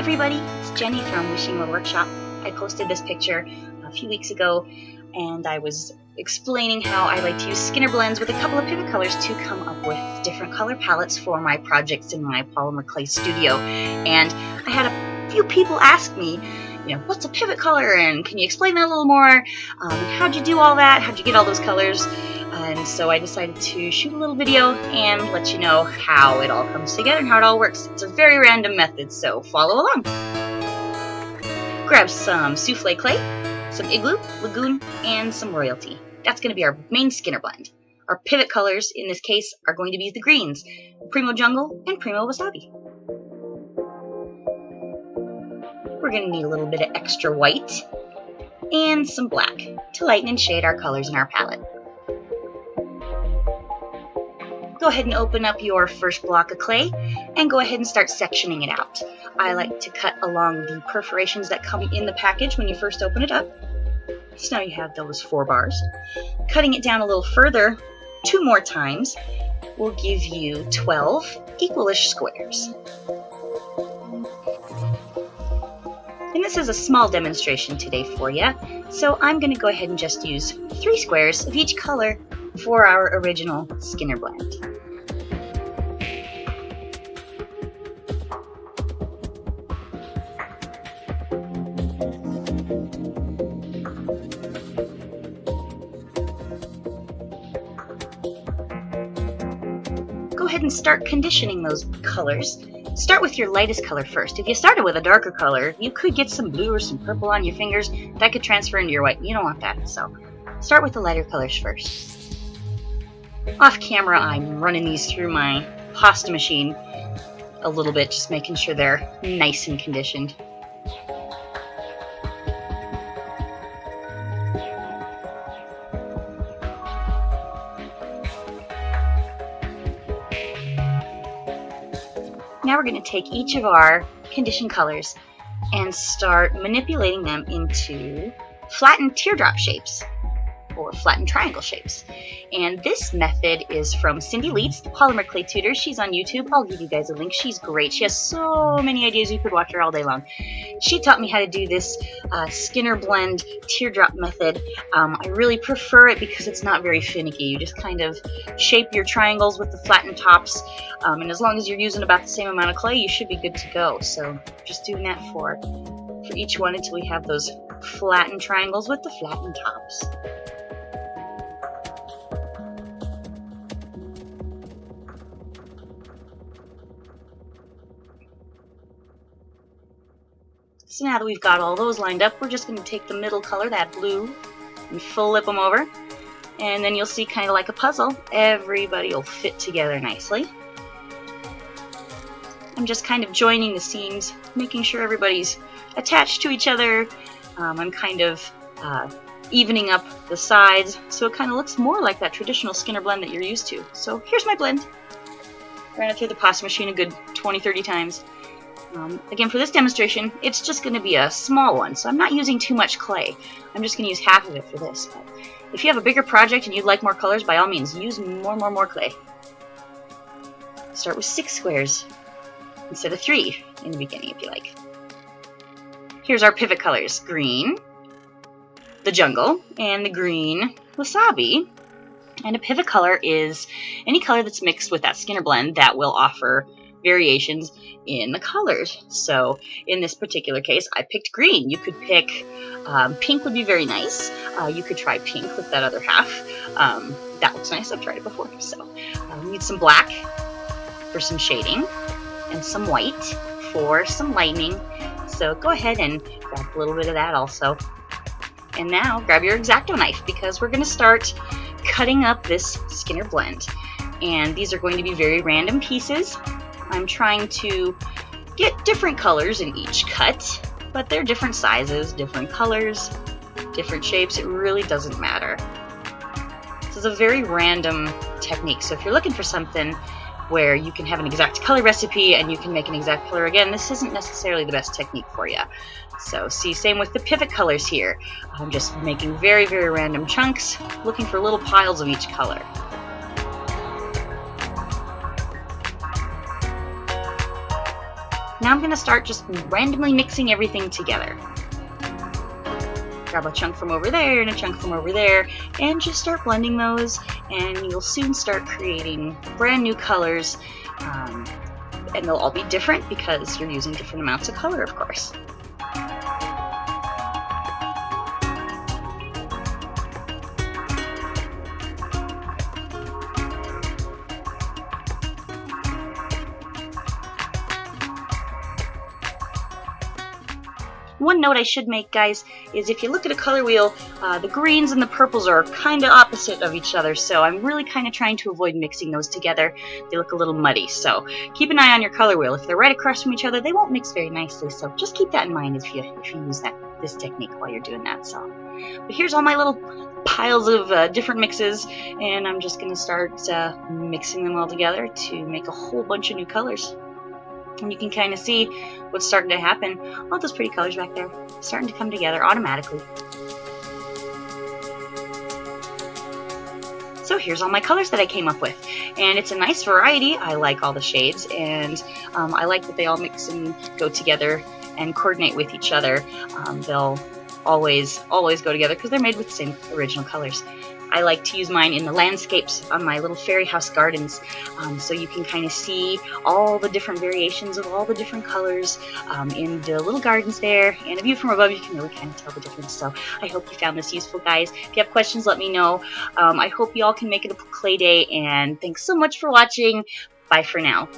everybody, it's Jenny from Wishing Well Workshop. I posted this picture a few weeks ago and I was explaining how I like to use Skinner blends with a couple of pivot colors to come up with different color palettes for my projects in my polymer clay studio. And I had a few people ask me, what's a pivot color and can you explain that a little more? How'd you do all that? How'd you get all those colors? And so I decided to shoot a little video and let you know how it all comes together and how it all works. It's a very random method, so follow along. Grab some souffle clay, some igloo, lagoon, and some royalty. That's going to be our main Skinner blend. Our pivot colors in this case are going to be the greens, Primo Jungle and Primo Wasabi. We're going to need a little bit of extra white and some black to lighten and shade our colors in our palette. Go ahead and open up your first block of clay and go ahead and start sectioning it out. I like to cut along the perforations that come in the package when you first open it up. So now you have those 4 bars. Cutting it down a little further 2 more times will give you 12 equalish squares. And this is a small demonstration today for you, so I'm going to go ahead and just use 3 squares of each color for our original Skinner blend. Go ahead and start conditioning those colors. Start with your lightest color first. If you started with a darker color, you could get some blue or some purple on your fingers. That could transfer into your white. You don't want that, so start with the lighter colors first. Off camera, I'm running these through my pasta machine a little bit, just making sure they're nice and conditioned. Now we're going to take each of our conditioned colors and start manipulating them into flattened teardrop shapes or flattened triangle shapes. And this method is from Cindy Leitz, the Polymer Clay Tutor. She's on YouTube. I'll give you guys a link. She's great. She has so many ideas. You could watch her all day long. She taught me how to do this Skinner blend teardrop method. I really prefer it because it's not very finicky. You just kind of shape your triangles with the flattened tops, and as long as you're using about the same amount of clay, you should be good to go. So just doing that for each one until we have those flattened triangles with the flattened tops. So now that we've got all those lined up, we're just going to take the middle color, that blue, and full lip them over. And then you'll see, kind of like a puzzle, everybody will fit together nicely. I'm just kind of joining the seams, making sure everybody's attached to each other. I'm kind of evening up the sides so it kind of looks more like that traditional Skinner blend that you're used to. So here's my blend. Ran it through the pasta machine a good 20-30 times. Again, for this demonstration, it's just going to be a small one, so I'm not using too much clay. I'm just going to use half of it for this. But if you have a bigger project and you'd like more colors, by all means, use more clay. Start with 6 squares instead of 3 in the beginning, if you like. Here's our pivot colors: green, the jungle, and the green wasabi. And a pivot color is any color that's mixed with that Skinner blend that will offer variations in the colors. So in this particular case, I picked green. You could pick pink, would be very nice. You could try pink with that other half. That looks nice. I've tried it before. So we need some black for some shading and some white for some lightening. So go ahead and grab a little bit of that also. And now grab your X-Acto knife because we're going to start cutting up this Skinner blend. And these are going to be very random pieces. I'm trying to get different colors in each cut, but they're different sizes, different colors, different shapes. It really doesn't matter. This is a very random technique, so if you're looking for something where you can have an exact color recipe and you can make an exact color again, this isn't necessarily the best technique for you. So see, same with the pivot colors here. I'm just making very random chunks, looking for little piles of each color. Now I'm going to start just randomly mixing everything together. Grab a chunk from over there and a chunk from over there and just start blending those, and you'll soon start creating brand new colors, and they'll all be different because you're using different amounts of color, of course. One note I should make, guys, is if you look at a color wheel, the greens and the purples are kind of opposite of each other, so I'm really kind of trying to avoid mixing those together. They look a little muddy, so keep an eye on your color wheel. If they're right across from each other, they won't mix very nicely, so just keep that in mind if you use this technique while you're doing that. So, but here's all my little piles of different mixes, and I'm just going to start mixing them all together to make a whole bunch of new colors. And you can kind of see what's starting to happen. All those pretty colors back there starting to come together automatically. So here's all my colors that I came up with, and it's a nice variety. I like all the shades, and I like that they all mix and go together and coordinate with each other. They'll always go together because they're made with the same original colors. I like to use mine in the landscapes on my little fairy house gardens, so you can kind of see all the different variations of all the different colors in the little gardens there, and a view from above you can really kind of tell the difference. So I hope you found this useful, guys. If you have questions, let me know. I hope you all can make it a clay day, and thanks so much for watching. Bye for now.